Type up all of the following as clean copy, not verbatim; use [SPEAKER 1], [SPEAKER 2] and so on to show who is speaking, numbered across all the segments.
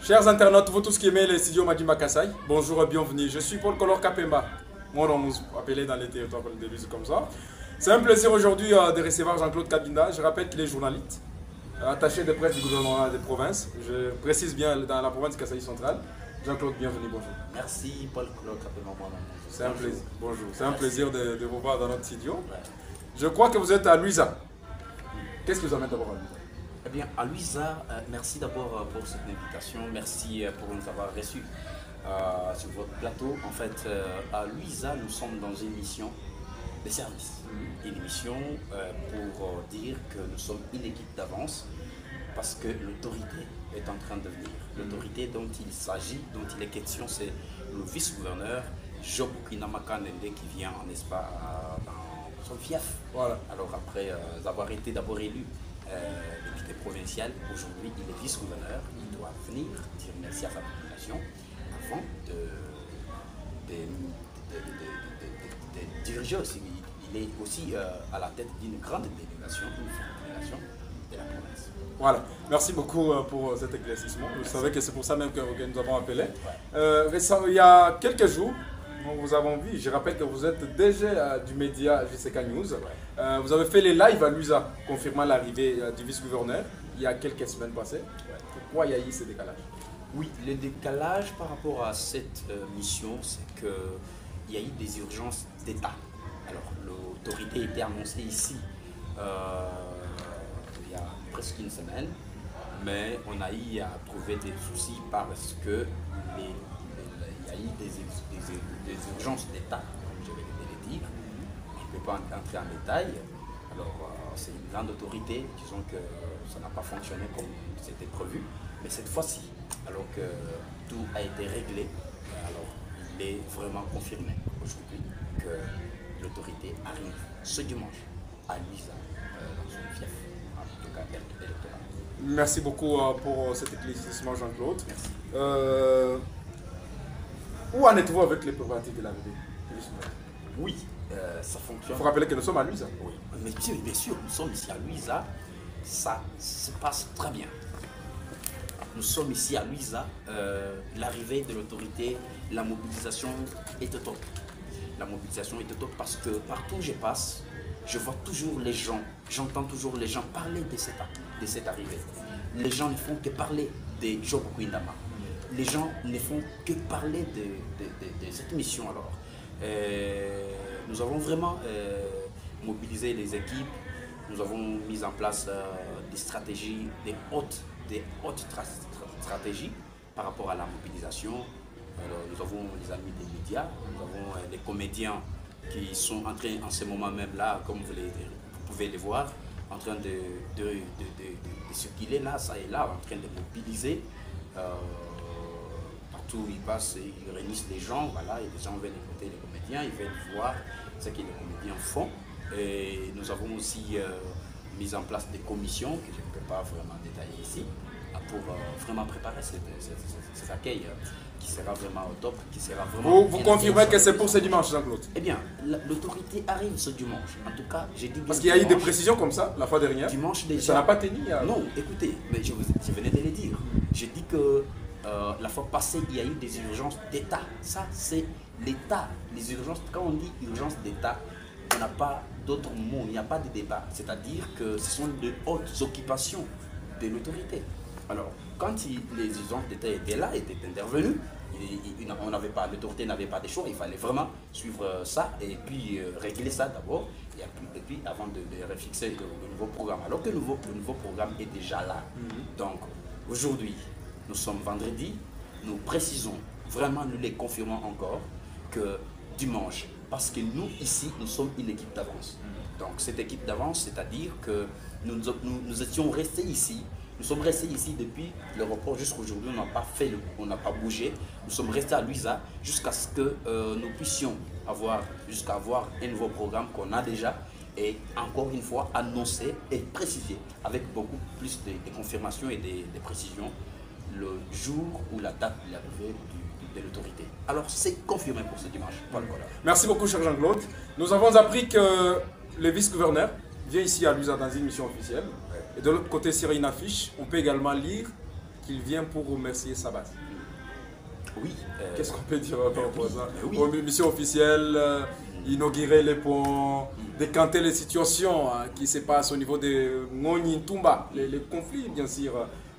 [SPEAKER 1] Chers internautes, vous tous qui aimez les studios Madima Kassai, bonjour et bienvenue. Je suis Paul Color Kapemba. Moi, on nous appelait dans les territoires pour le début, c'est comme ça. C'est un plaisir aujourd'hui de recevoir Jean-Claude Kabinda. Je rappelle qu'il est journaliste, attaché de presse du gouvernement des provinces. Je précise bien dans la province Kassai centrale. Jean-Claude, bienvenue, bonjour.
[SPEAKER 2] Merci Paul Color Kapemba.
[SPEAKER 1] C'est un plaisir. Bonjour. C'est un plaisir de vous voir dans notre studio. Ouais. Je crois que vous êtes à Luisa. Qu'est-ce qui vous amène d'abord à Luisa?
[SPEAKER 2] Eh bien, à Luisa, merci d'abord pour cette invitation. Merci pour nous avoir reçus sur votre plateau. En fait, à Luisa, nous sommes dans une mission de service. Une mission pour dire que nous sommes une équipe d'avance parce que l'autorité est en train de venir. L'autorité dont il s'agit, dont il est question, c'est le vice-gouverneur Job Kinamakanende qui vient, n'est-ce pas, dans son fief. Voilà. Alors après avoir été d'abord élu député provincial, aujourd'hui il est vice-gouverneur, il doit venir dire merci à sa population avant de diriger aussi. Il est aussi à la tête d'une grande délégation, une forte délégation de la province.
[SPEAKER 1] Voilà, merci beaucoup pour cet éclaircissement. Vous savez que c'est pour ça même que nous avons appelé. Ouais. Il y a quelques jours, nous vous avons vu, je rappelle que vous êtes déjà du média JCK News. Ouais. Vous avez fait les lives à Luisa, confirmant l'arrivée du vice-gouverneur il y a quelques semaines passées. Ouais. Pourquoi il y a eu ce décalage?
[SPEAKER 2] Oui, le décalage par rapport à cette mission, c'est qu'il y a eu des urgences d'État. Alors, l'autorité était annoncée ici il y a presque une semaine, mais on a eu à trouver des soucis parce que il y a eu des urgences d'État, comme je vais le dire. Je ne peux pas entrer en détail. Alors, c'est une grande autorité, disons que ça n'a pas fonctionné comme c'était prévu. Mais cette fois-ci, alors que tout a été réglé, alors il est vraiment confirmé aujourd'hui que l'autorité arrive ce dimanche à Luisa, dans son fief, en tout cas électoral.
[SPEAKER 1] Merci beaucoup pour cet éclaircissement, Jean-Claude.
[SPEAKER 2] Merci.
[SPEAKER 1] Où en êtes-vous avec les préparatifs de l'arrivée?
[SPEAKER 2] Oui, ça fonctionne.
[SPEAKER 1] Il faut rappeler que nous sommes à Luisa.
[SPEAKER 2] Oui, mais bien sûr, nous sommes ici à Luisa, ça se passe très bien. Nous sommes ici à Luisa, l'arrivée de l'autorité, la mobilisation est au top. La mobilisation est au top parce que partout où je passe, je vois toujours les gens, j'entends toujours les gens parler de cette arrivée. Les gens ne font que parler de Job Kouindama. Les gens ne font que parler de cette mission alors. Nous avons vraiment mobilisé les équipes, nous avons mis en place des stratégies, des hautes stratégies par rapport à la mobilisation. Alors, nous avons les amis des médias, nous avons les comédiens qui sont en train, en ce moment même là, comme vous pouvez les voir, en train de circuler là, ça et là, en train de mobiliser. Partout où ils passent, ils réunissent les gens, voilà, et les gens viennent écouter les comédiens, ils viennent voir ce que les comédiens font. Et nous avons aussi mis en place des commissions que je ne peux pas vraiment détailler ici, pour vraiment préparer cet accueil qui sera vraiment au top, qui sera vraiment...
[SPEAKER 1] Vous confirmez que c'est pour ce dimanche, Jean-Claude?
[SPEAKER 2] Eh bien, l'autorité arrive ce dimanche. En tout cas, j'ai dit bien.
[SPEAKER 1] Parce qu'il y a eu des précisions comme ça la fois dernière.
[SPEAKER 2] Dimanche déjà.
[SPEAKER 1] Ça n'a pas tenu.
[SPEAKER 2] Non, écoutez, mais je venais de le dire. J'ai dit que la fois passée, il y a eu des urgences d'État. Ça, c'est l'État. Les urgences, quand on dit urgence d'État, on n'a pas d'autres mots, il n'y a pas de débat. C'est-à-dire que ce sont de hautes occupations de l'autorité. Alors, quand les urgences d'État étaient là, étaient intervenues, l'autorité n'avait pas de choix, il fallait vraiment suivre ça et puis régler ça d'abord, et puis avant de refixer le nouveau programme. Alors que le nouveau programme est déjà là. Donc, aujourd'hui, nous sommes vendredi, nous précisons, vraiment nous les confirmons encore, que dimanche, parce que nous, ici, nous sommes une équipe d'avance. Donc, cette équipe d'avance, c'est-à-dire que nous étions restés ici. Nous sommes restés ici depuis le report jusqu'aujourd'hui, on n'a pas bougé. Nous sommes restés à Luisa jusqu'à ce que nous puissions avoir un nouveau programme qu'on a déjà et encore une fois annoncé et précisé avec beaucoup plus de confirmations et de précisions le jour ou la date de l'arrivée de l'autorité. Alors c'est confirmé pour ce dimanche. Voilà.
[SPEAKER 1] Merci beaucoup, cher Jean-Claude. Nous avons appris que le vice-gouverneur vient ici à Luisa dans une mission officielle. Et de l'autre côté, sur une affiche, on peut également lire qu'il vient pour remercier sa base.
[SPEAKER 2] Oui.
[SPEAKER 1] Qu'est-ce qu'on peut dire par rapport à ça?
[SPEAKER 2] Oui.
[SPEAKER 1] Pour une mission officielle, inaugurer les ponts, décanter les situations qui se passent au niveau des Ngoni Tumba, les conflits bien sûr.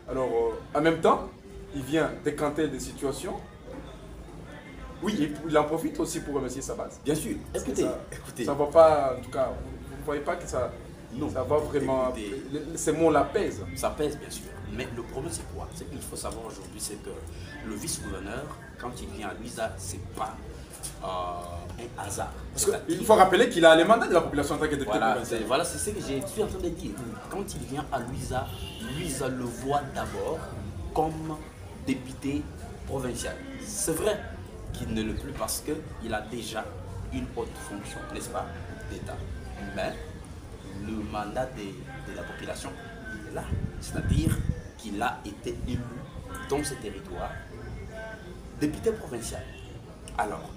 [SPEAKER 1] Alors, en même temps, il vient décanter des situations. Oui, et il en profite aussi pour remercier sa base.
[SPEAKER 2] Bien sûr. Écoutez,
[SPEAKER 1] ça ne va pas, en tout cas, vous ne voyez pas que ça,
[SPEAKER 2] non,
[SPEAKER 1] ça va vraiment. Ces mots la pèsent.
[SPEAKER 2] Ça pèse, bien sûr. Mais le problème, c'est quoi? C'est qu'il faut savoir aujourd'hui, c'est que le vice-gouverneur, quand il vient à Luiza, ce n'est pas un hasard.
[SPEAKER 1] Il faut rappeler qu'il a les mandats de la population en tant que député provincial.
[SPEAKER 2] Voilà, c'est ce que je suis en train de dire. Quand il vient à Luiza, Luiza le voit d'abord comme député provincial. C'est vrai qu'il ne le plus parce qu'il a déjà une haute fonction, n'est-ce pas, d'État. Mais le mandat de la population, il est là. C'est-à-dire qu'il a été élu dans ce territoire député provincial. Alors,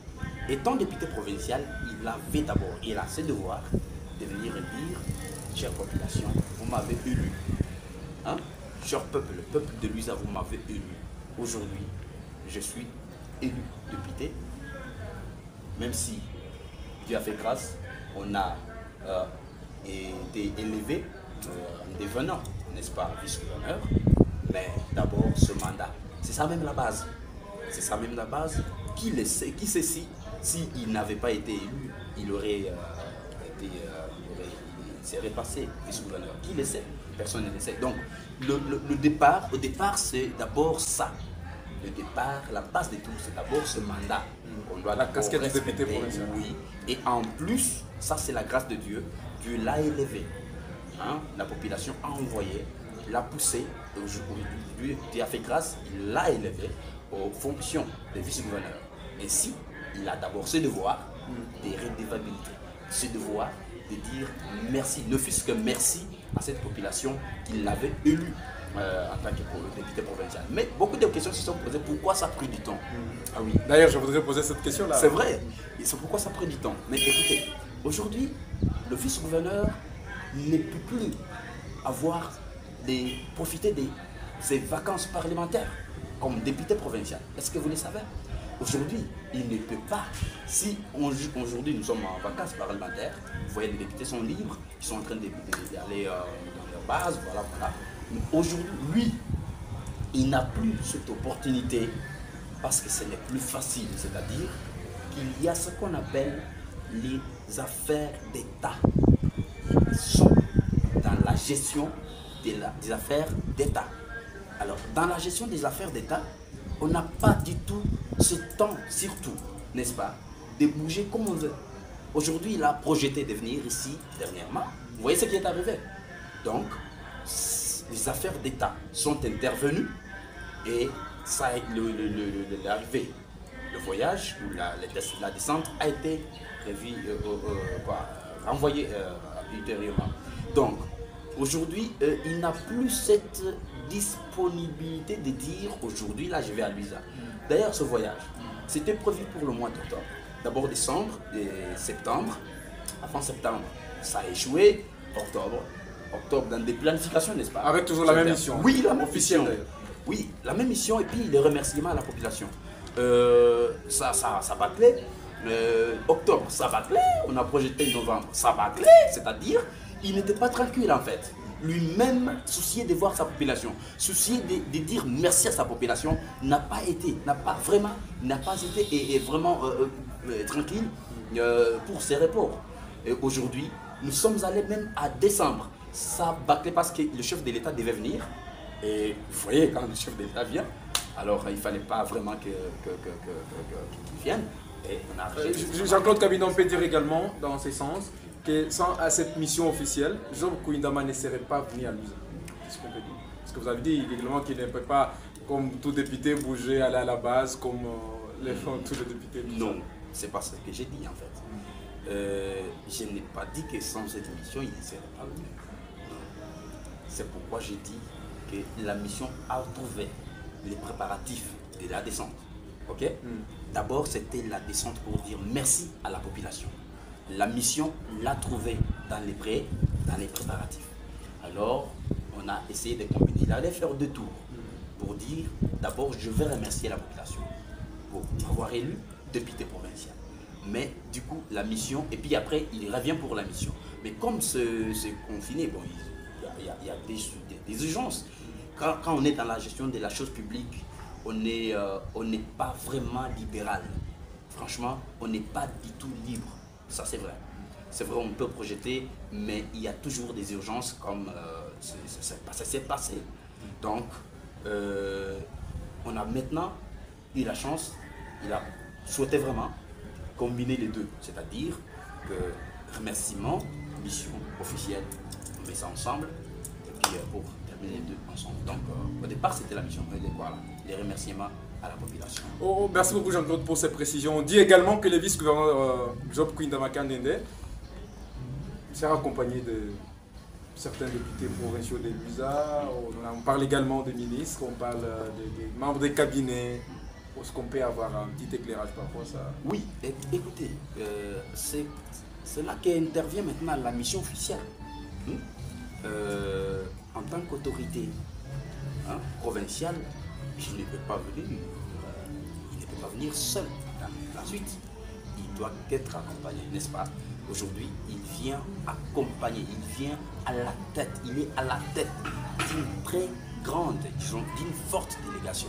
[SPEAKER 2] étant député provincial, il avait d'abord, il a ses devoirs de venir dire, chère population, vous m'avez élu. Hein? Cher peuple, le peuple de Luiza, vous m'avez élu. Aujourd'hui, je suis élu député, même si Dieu a fait grâce, on a été élevé en devenant, n'est-ce pas, vice-gouverneur, mais d'abord ce mandat. C'est ça même la base. C'est ça même la base. Qui sait s'il n'avait pas été élu, il serait passé vice-gouverneur. Qui le sait? Personne ne le sait. Donc, au départ, c'est d'abord ça. Le départ, la base de tout, c'est d'abord ce mandat. On doit
[SPEAKER 1] la casquette de député provincial.
[SPEAKER 2] Oui. Et en plus, ça c'est la grâce de Dieu. Dieu l'a élevé. Hein? La population a envoyé, l'a poussé. Dieu a fait grâce, il l'a élevé aux fonctions de vice-gouverneur. Ainsi, il a d'abord ce devoir de redevabilité, ce devoir de dire merci, ne fût-ce que merci à cette population qui l'avait élu en tant que député provincial. Mais beaucoup de questions se sont posées. Pourquoi ça a pris du temps?
[SPEAKER 1] Ah oui. D'ailleurs, je voudrais poser cette question-là.
[SPEAKER 2] C'est vrai. Et c'est pourquoi ça a pris du temps. Mais écoutez, aujourd'hui, le vice-gouverneur ne peut plus profiter de ses vacances parlementaires comme député provincial. Est-ce que vous le savez? Aujourd'hui, il ne peut pas. Si aujourd'hui nous sommes en vacances parlementaires, vous voyez, les députés sont libres, ils sont en train d'aller dans leur base, voilà. Aujourd'hui, lui, il n'a plus cette opportunité parce que ce n'est plus facile. C'est-à-dire qu'il y a ce qu'on appelle les affaires d'État. Ils sont dans la gestion des affaires d'État. Alors, dans la gestion des affaires d'État, on n'a pas du tout ce temps, surtout, n'est-ce pas, de bouger comme on veut. Aujourd'hui, il a projeté de venir ici dernièrement. Vous voyez ce qui est arrivé. Donc, les affaires d'État sont intervenues et ça, l'arrivée, le voyage ou la descente a été renvoyé ultérieurement. Donc, aujourd'hui, il n'a plus cette disponibilité de dire aujourd'hui, là, je vais à Luiza. D'ailleurs, ce voyage, c'était prévu pour le mois d'octobre. D'abord décembre et septembre. Avant septembre, ça a échoué. Octobre, dans des planifications, n'est-ce pas?
[SPEAKER 1] Avec toujours la même mission.
[SPEAKER 2] Oui, la même
[SPEAKER 1] officielle
[SPEAKER 2] mission.
[SPEAKER 1] d'ailleurs.
[SPEAKER 2] Oui, la même mission et puis les remerciements à la population. Ça bâclait. Octobre, ça bâclait. On a projeté novembre, ça bâclait. C'est-à-dire, il n'était pas tranquille en fait. Lui-même, soucié de voir sa population, soucié de dire merci à sa population, n'a pas été vraiment tranquille pour ses rapports. Aujourd'hui, nous sommes allés même à décembre. Ça bâclait parce que le chef de l'État devait venir. Et vous voyez, quand le chef de l'État vient, alors il ne fallait pas vraiment qu'il vienne. Et on a
[SPEAKER 1] Jean-Claude Kabinon peut dire également, dans ce sens, que sans cette mission officielle, Job Kouindama ne serait pas venu à Luiza. Qu'est-ce qu'on peut dire? Parce que vous avez dit également qu'il ne peut pas, comme tout député, bouger, aller à la base, comme tous les députés.
[SPEAKER 2] Non, c'est pas ce que j'ai dit en fait. Je n'ai pas dit que sans cette mission, il ne serait pas venu. C'est pourquoi j'ai dit que la mission a trouvé les préparatifs de la descente. Ok? D'abord, c'était la descente pour dire merci à la population. La mission l'a trouvé dans les préparatifs. Alors, on a essayé de combiner. Il allait faire 2 tours. pour dire d'abord je vais remercier la population pour m'avoir élu député provincial. Mais du coup, la mission, et puis après, il revient pour la mission. Mais comme c'est confiné, bon, il y a des urgences. Quand on est dans la gestion de la chose publique, on n'est pas vraiment libéral. Franchement, on n'est pas du tout libre. Ça, c'est vrai. C'est vrai, on peut projeter, mais il y a toujours des urgences comme ça s'est passé. Donc, on a maintenant eu la chance, il a souhaité vraiment combiner les deux, c'est-à-dire que remerciement, mission officielle, on met ça ensemble, et puis pour terminer les deux ensemble. Donc au départ c'était la mission, voilà, les remerciements à la population.
[SPEAKER 1] Oh, merci beaucoup Jean-Claude pour ces précisions. On dit également que le vice-gouverneur Job Kouindamakan-Dende sera accompagné de certains députés provinciaux de l'USA, on parle également des ministres, on parle des membres des cabinets. Est-ce qu'on peut avoir un petit éclairage parfois ça?
[SPEAKER 2] Oui, écoutez, c'est là qu'intervient maintenant la mission officielle. En tant qu'autorité provinciale, je ne peux pas venir, il ne peut pas venir seul dans la suite. Il doit être accompagné, n'est-ce pas? Aujourd'hui, il vient accompagner, il vient à la tête, il est à la tête d'une très grande, disons, d'une forte délégation.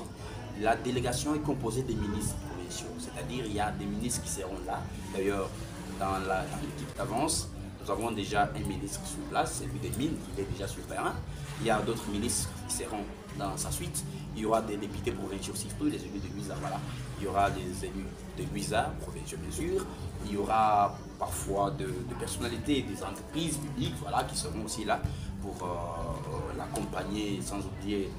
[SPEAKER 2] La délégation est composée des ministres provinciaux, c'est-à-dire il y a des ministres qui seront là. D'ailleurs, dans l'équipe d'avance, nous avons déjà un ministre sur place, celui des mines, il est déjà sur le terrain. Il y a d'autres ministres qui seront dans sa suite. Il y aura des députés provinciaux, surtout les élus de Luisa, voilà. Il y aura des élus de Luisa, provinciaux bien sûr. Il y aura parfois de personnalités, des entreprises publiques, voilà, qui seront aussi là pour l'accompagner, sans oublier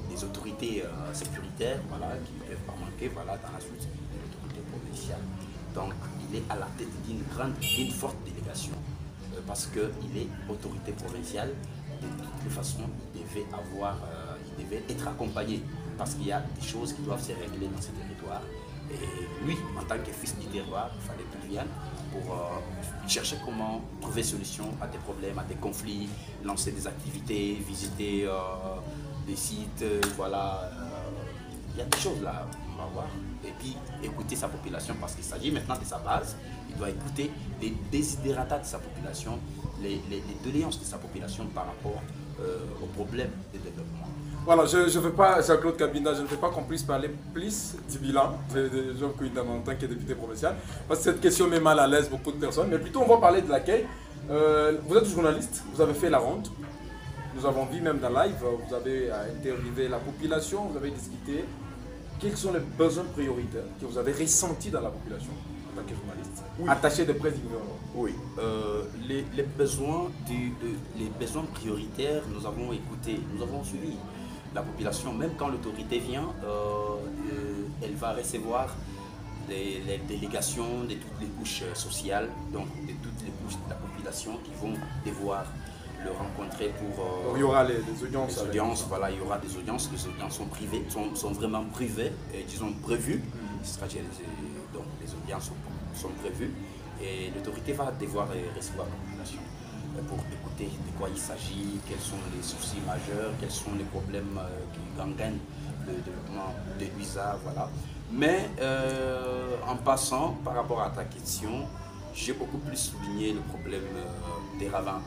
[SPEAKER 2] les autorités sécuritaire, voilà, qui ne peuvent pas manquer, voilà, dans la suite de l'autorité provinciale. Donc, il est à la tête d'une forte délégation parce qu'il est autorité provinciale. De toutes les façons, il devait être accompagné parce qu'il y a des choses qui doivent se régler dans ce territoire. Et lui, en tant que fils du terroir, il fallait qu'il vienne pour chercher comment trouver solution à des problèmes, à des conflits, lancer des activités, visiter des sites, voilà. Il y a des choses là, on va voir. Et puis écouter sa population parce qu'il s'agit maintenant de sa base. Il doit écouter les désidératas de sa population, les doléances de sa population par rapport aux problèmes de développement.
[SPEAKER 1] Voilà, je ne veux pas, Jean-Claude Kabinda, je ne veux pas qu'on puisse parler plus du bilan de Job Kouindamakan en tant que député provincial, parce que cette question met mal à l'aise beaucoup de personnes, mais plutôt on va parler de l'accueil. Vous êtes journaliste, vous avez fait la ronde, nous avons vu même dans live, vous avez interviewé la population, vous avez discuté. Quels sont les besoins prioritaires que vous avez ressentis dans la population en tant que journaliste, oui, attaché de près du gouvernement?
[SPEAKER 2] Oui, les besoins prioritaires, nous avons écouté, nous avons suivi la population. Même quand l'autorité vient, elle va recevoir les délégations de toutes les couches sociales, donc de toutes les couches de la population qui vont devoir le rencontrer pour...
[SPEAKER 1] il y aura les audiences.
[SPEAKER 2] Les audiences, voilà, il y aura des audiences. Les audiences sont privées, sont vraiment privées, disons prévues. Donc les audiences sont prévues et l'autorité va devoir recevoir la population pour écouter de quoi il s'agit, quels sont les soucis majeurs, quels sont les problèmes qui gangrènent le développement de l'USA, voilà. Mais en passant, par rapport à ta question, j'ai beaucoup plus souligné le problème des ravins.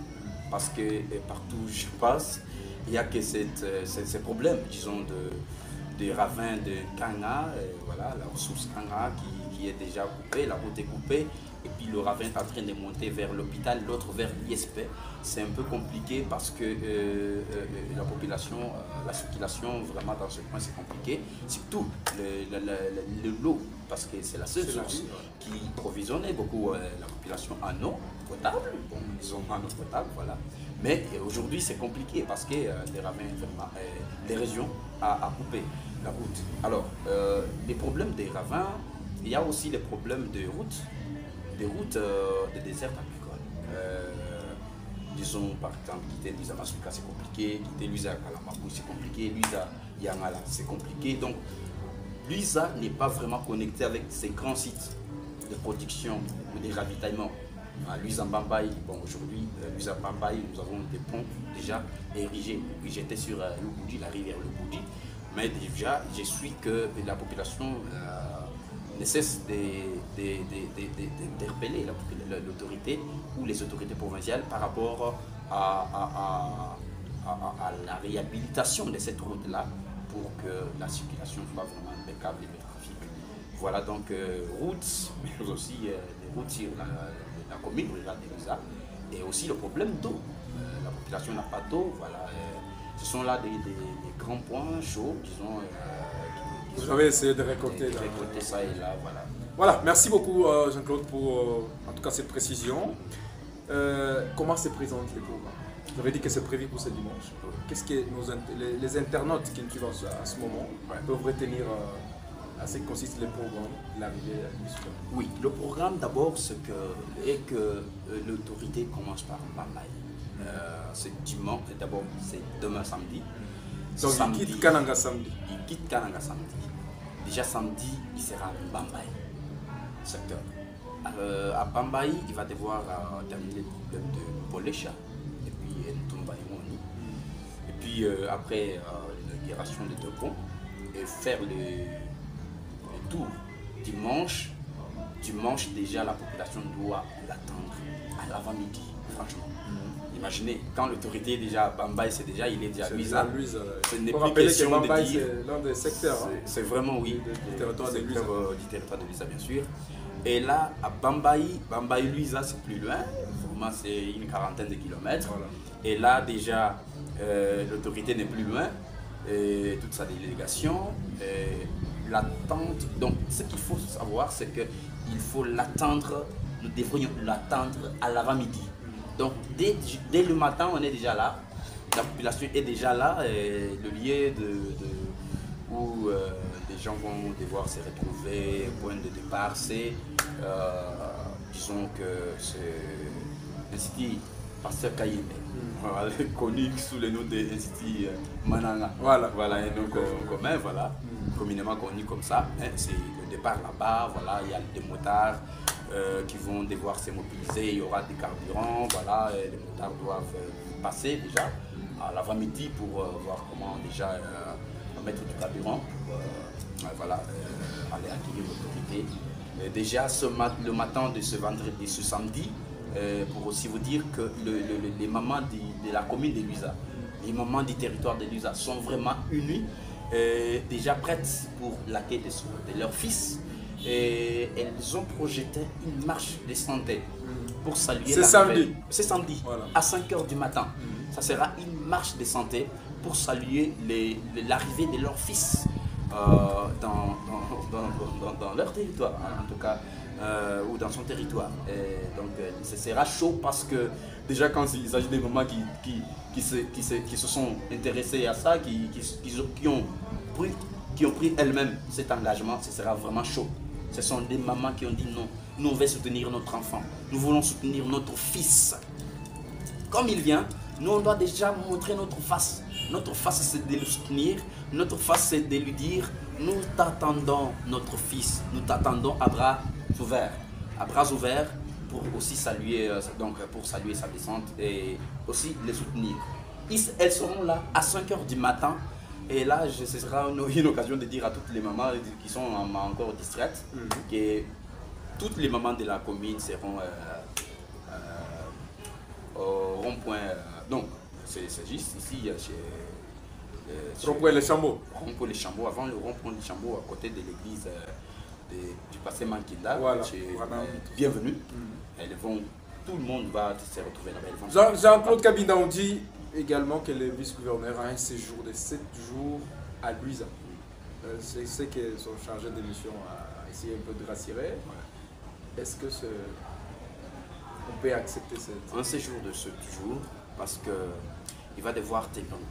[SPEAKER 2] Parce que partout où je passe, il n'y a que ces problèmes, disons, de ravins de Kanga, voilà, la ressource Kanga qui est déjà coupée, la route est coupée, et puis le ravin est en train de monter vers l'hôpital, l'autre vers l'ISP. C'est un peu compliqué parce que la population, la circulation vraiment dans ce coin c'est compliqué, surtout l'eau, parce que c'est la seule source qui provisionnait beaucoup la population en eau potable, bon, disons en eau potable, voilà. Mais aujourd'hui c'est compliqué parce que les ravins, vraiment, les régions a coupé la route. Alors, les problèmes des ravins, il y a aussi les problèmes de routes, de désert agricole. Disons par exemple, quitter Luisa Masuka c'est compliqué, quitter Luisa Kalamabou c'est compliqué, Luisa Yangala c'est compliqué. Donc, Luisa n'est pas vraiment connecté avec ces grands sites de production ou de ravitaillement À Luiza-Mbambaye, bon, aujourd'hui, Luiza-Mbambaye, nous avons des ponts déjà érigés. J'étais sur le Boudi, la rivière le Boudi, mais déjà, je suis que la population ne cesse d'interpeller l'autorité ou les autorités provinciales par rapport à la réhabilitation de cette route-là pour que la circulation soit vraiment impeccable et le trafic. Voilà donc routes, mais aussi des routes sur la commune rurale de Luiza et aussi le problème d'eau. La population n'a pas d'eau, voilà. Ce sont là des grands points chauds, disons.
[SPEAKER 1] Vous avez essayé de récolter
[SPEAKER 2] ça et là, voilà.
[SPEAKER 1] Voilà, merci beaucoup Jean-Claude pour en tout cas cette précision. Comment se présentent les programmes? Vous avez dit que c'est prévu pour ce dimanche. Qu'est-ce que les internautes qui nous suivent à ce moment peuvent retenir à ce qui consiste les programmes, l'arrivée du sport?
[SPEAKER 2] Oui, le programme d'abord, c'est que l'autorité commence par Mbambaye. C'est dimanche, d'abord c'est demain samedi.
[SPEAKER 1] Donc samedi, il quitte Kananga samedi.
[SPEAKER 2] Il quitte Kananga samedi. Déjà samedi, il sera à Mbambaye, secteur. À Mbambaye, il va devoir terminer le problème de Polécha et puis Ntumba et Moni. Et puis après l'inauguration des deux ponts et faire le tour dimanche. Dimanche, déjà la population doit l'attendre à l'avant-midi, franchement. Imaginez, quand l'autorité est déjà à Mbambaye, il est déjà à Luiza. Ce n'est plus question de dire.
[SPEAKER 1] C'est l'un des secteurs.
[SPEAKER 2] C'est vraiment, oui,
[SPEAKER 1] du territoire de
[SPEAKER 2] Luiza, bien sûr. Et là, à Mbambaye, Luiza, c'est plus loin. Vraiment, c'est une quarantaine de kilomètres. Voilà. Et là, déjà, l'autorité n'est plus loin. Et toute sa délégation. L'attente. Donc, ce qu'il faut savoir, c'est qu'il faut l'attendre. Nous devrions l'attendre à l'avant-midi. Donc dès le matin, on est déjà là, la population est déjà là, et le lieu où les gens vont devoir se retrouver, point de départ, c'est, disons que c'est l'Institut Pasteur Kayembe, connu sous le nom de l'Institut Mananga. Voilà, et donc commun, voilà, communément connu comme ça, hein, c'est le départ là-bas, voilà, il y a des motards. Qui vont devoir se mobiliser, il y aura des carburants, voilà, les motards doivent passer déjà à l'avant-midi pour voir comment déjà mettre du carburant pour voilà, aller accueillir l'autorité. Déjà le matin de ce vendredi, ce samedi, pour aussi vous dire que les mamans de la commune de Luiza, les mamans du territoire de Luiza sont vraiment unies, déjà prêtes pour l'accueil de leurs fils. Et elles ont projeté une marche de santé pour saluer
[SPEAKER 1] C'est samedi,
[SPEAKER 2] voilà. À 5 h du matin. Ça sera une marche de santé pour saluer l'arrivée de leurs fils dans leur territoire, en tout cas, ou dans son territoire. Et donc, ce sera chaud parce que déjà quand il s'agit des mamans qui se sont intéressées à ça, qui ont pris elles-mêmes cet engagement, ce sera vraiment chaud. Ce sont des mamans qui ont dit non, nous on veut soutenir notre enfant, nous voulons soutenir notre fils. Comme il vient, nous on doit déjà montrer notre face. Notre face c'est de le soutenir, notre face c'est de lui dire nous t'attendons notre fils, nous t'attendons à bras ouverts pour aussi saluer, donc pour saluer sa descente et aussi les soutenir. Elles seront là à 5 h du matin. Et là, ce sera une occasion de dire à toutes les mamans qui sont encore distraites que toutes les mamans de la commune seront au rond-point. Donc, c'est juste ici, chez
[SPEAKER 1] rond-point Les Chambeaux.
[SPEAKER 2] Rond-point Les Chambeaux, avant le rond-point Les Chambeaux, à côté de l'église du passé Mankinda.
[SPEAKER 1] Voilà.
[SPEAKER 2] Bienvenue. Tout le monde va se retrouver là-bas.
[SPEAKER 1] Jean-Claude Kabinda, on dit également que le vice-gouverneur a un séjour de 7 jours à Luiza. C'est ceux qui sont chargés de mission à essayer un peu de rassurer. Ouais. Est-ce que on peut accepter
[SPEAKER 2] un séjour de 7 jours parce qu'il va devoir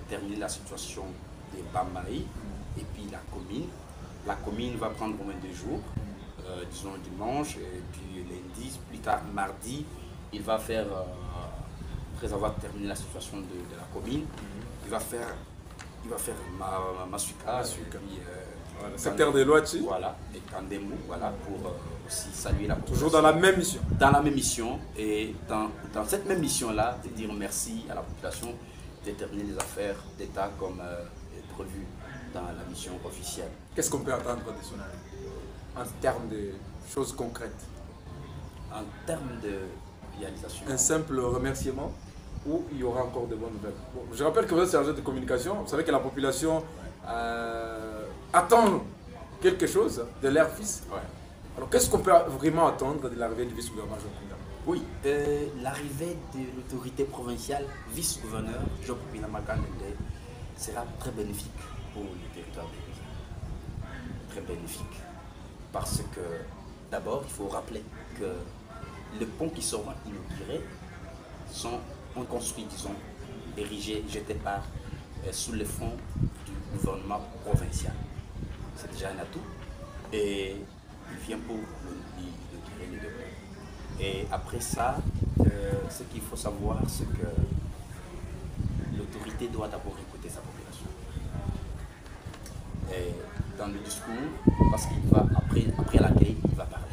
[SPEAKER 2] terminer la situation de Mbambaye et puis la commune. La commune va prendre au moins 2 jours, disons dimanche, et puis lundi, plus tard mardi, il va faire... après avoir terminé la situation de la commune, il va faire Masuka, et puis
[SPEAKER 1] Voilà, secteur de Loachi.
[SPEAKER 2] Voilà, et Kandemou, voilà, pour aussi saluer la population.
[SPEAKER 1] Toujours dans la même mission.
[SPEAKER 2] Dans la même mission, et dans cette même mission-là, de dire merci à la population, déterminer les affaires d'État comme prévu dans la mission officielle.
[SPEAKER 1] Qu'est-ce qu'on peut attendre de son arrivée en termes de choses concrètes?
[SPEAKER 2] En termes de réalisation.
[SPEAKER 1] Un simple remerciement ou il y aura encore de bonnes nouvelles? Bon, je rappelle que vous êtes chargé de communication. Vous savez que la population attend quelque chose de leur fils.
[SPEAKER 2] Ouais.
[SPEAKER 1] Alors qu'est-ce qu'on peut vraiment attendre de l'arrivée du vice-gouverneur Job Kouindama?
[SPEAKER 2] Oui, l'arrivée de l'autorité provinciale, vice-gouverneur Job Kouindama Kandende, sera très bénéfique pour le territoire de Louisa. Très bénéfique. Parce que d'abord, il faut rappeler que les ponts qui seront inaugurés sont construits, disons, érigés, jetés par sous les fonds du gouvernement provincial. C'est déjà un atout. Et il vient pour inaugurer les deux ponts. Et après ça, ce qu'il faut savoir, c'est que l'autorité doit d'abord écouter sa population. Et dans le discours, parce qu'il va, après l'accueil, il va parler.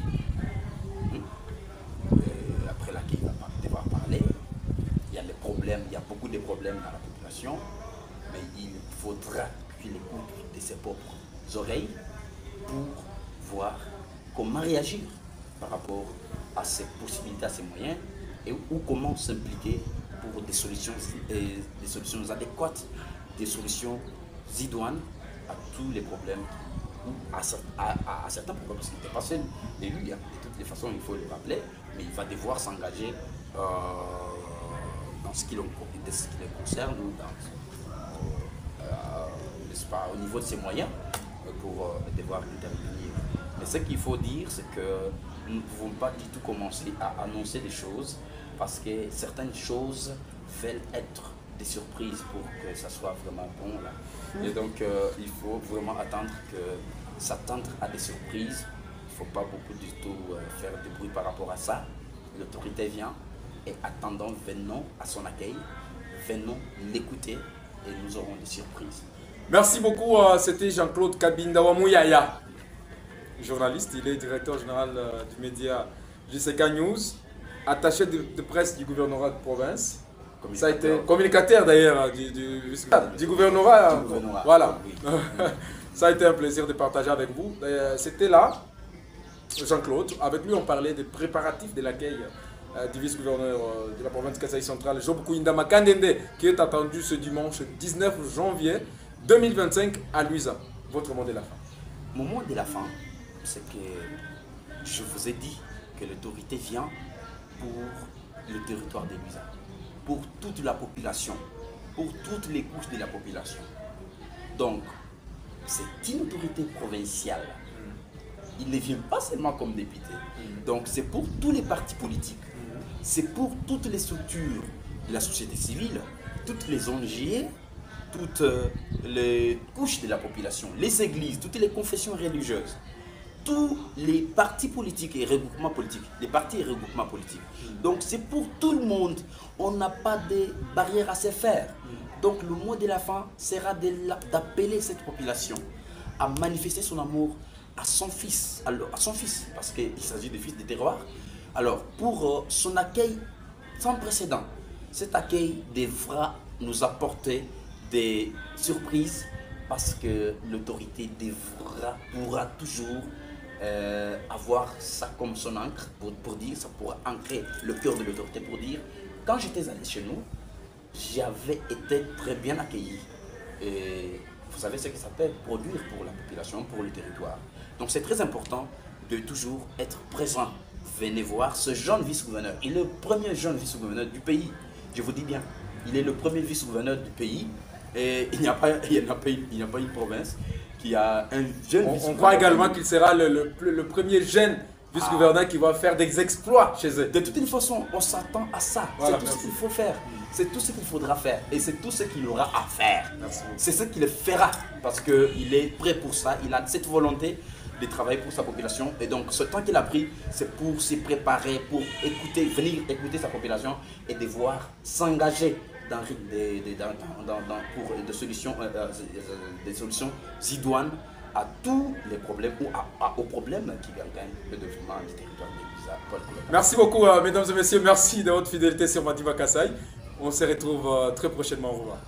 [SPEAKER 2] Après l'accueil, il va devoir parler. Il y a des problèmes, il y a beaucoup de problèmes dans la population, mais il faudra qu'il écoute de ses propres oreilles pour voir comment réagir par rapport à ses possibilités, à ses moyens, et ou comment s'impliquer pour des solutions adéquates, des solutions idoines à tous les problèmes, ou à certains problèmes, parce qu'il n'était pas seul élu, hein. De toutes les façons, il faut le rappeler, mais il va devoir s'engager dans ce qui le concerne, ou n'est-ce pas, au niveau de ses moyens, pour devoir intervenir. Mais ce qu'il faut dire, c'est que nous ne pouvons pas du tout commencer à annoncer des choses, parce que certaines choses veulent être des surprises pour que ça soit vraiment bon là. Et donc il faut vraiment s'attendre à des surprises. Il ne faut pas beaucoup du tout faire de bruit par rapport à ça. L'autorité vient et attendons, venons à son accueil, venons l'écouter et nous aurons des surprises.
[SPEAKER 1] Merci beaucoup, c'était Jean-Claude Kabindawa Mouyaya, journaliste, il est directeur général du média JCK News, attaché de presse du gouvernorat de province. Ça a été communicateur d'ailleurs du gouvernorat. Voilà. Oui. Ça a été un plaisir de partager avec vous. C'était là, Jean-Claude. Avec lui, on parlait des préparatifs de l'accueil du vice-gouverneur de la province Kasaï centrale, Job Kouindama Kandende, qui est attendu ce dimanche 19 janvier 2025 à Louisa. Votre mot de la fin?
[SPEAKER 2] Mon mot de la fin, c'est que je vous ai dit que l'autorité vient pour le territoire de Louisa, pour toute la population, pour toutes les couches de la population. Donc, c'est une autorité provinciale. Il ne vient pas seulement comme député. Donc, c'est pour tous les partis politiques. C'est pour toutes les structures de la société civile, toutes les ONG, toutes les couches de la population, les églises, toutes les confessions religieuses, tous les partis politiques et regroupements politiques, les partis et regroupements politiques. Donc c'est pour tout le monde, on n'a pas de barrières à se faire. Donc le mot de la fin sera d'appeler cette population à manifester son amour à son fils, parce qu'il s'agit de fils de terroir. Alors pour son accueil sans précédent, cet accueil devra nous apporter des surprises, parce que l'autorité pourra toujours avoir ça comme son encre, pour dire, ça pourra ancrer le cœur de l'autorité, pour dire, quand j'étais allé chez nous, j'avais été très bien accueilli. Et vous savez ce que ça peut produire pour la population, pour le territoire. Donc c'est très important de toujours être présent. Venez voir ce jeune vice-gouverneur. Il est le premier jeune vice-gouverneur du pays. Je vous dis bien, il est le premier vice-gouverneur du pays. Et il n'y a pas une province qui a un jeune vice-gouverneur.
[SPEAKER 1] On croit également qu'il sera le premier jeune vice-gouverneur qui va faire des exploits chez eux.
[SPEAKER 2] De toute une façon, on s'attend à ça. Voilà, c'est tout ce qu'il faut faire. C'est tout ce qu'il faudra faire. Et c'est tout ce qu'il aura à faire. C'est ce qu'il fera. Parce qu'il est prêt pour ça. Il a cette volonté de travailler pour sa population. Et donc, ce temps qu'il a pris, c'est pour se préparer, pour venir écouter sa population et devoir s'engager pour des solutions idoines à tous les problèmes ou aux problèmes qui gagnent le développement du territoire de Ibiza.
[SPEAKER 1] Merci beaucoup, mesdames et messieurs. Merci de votre fidélité sur Madiba Kassai. On se retrouve très prochainement. Au revoir.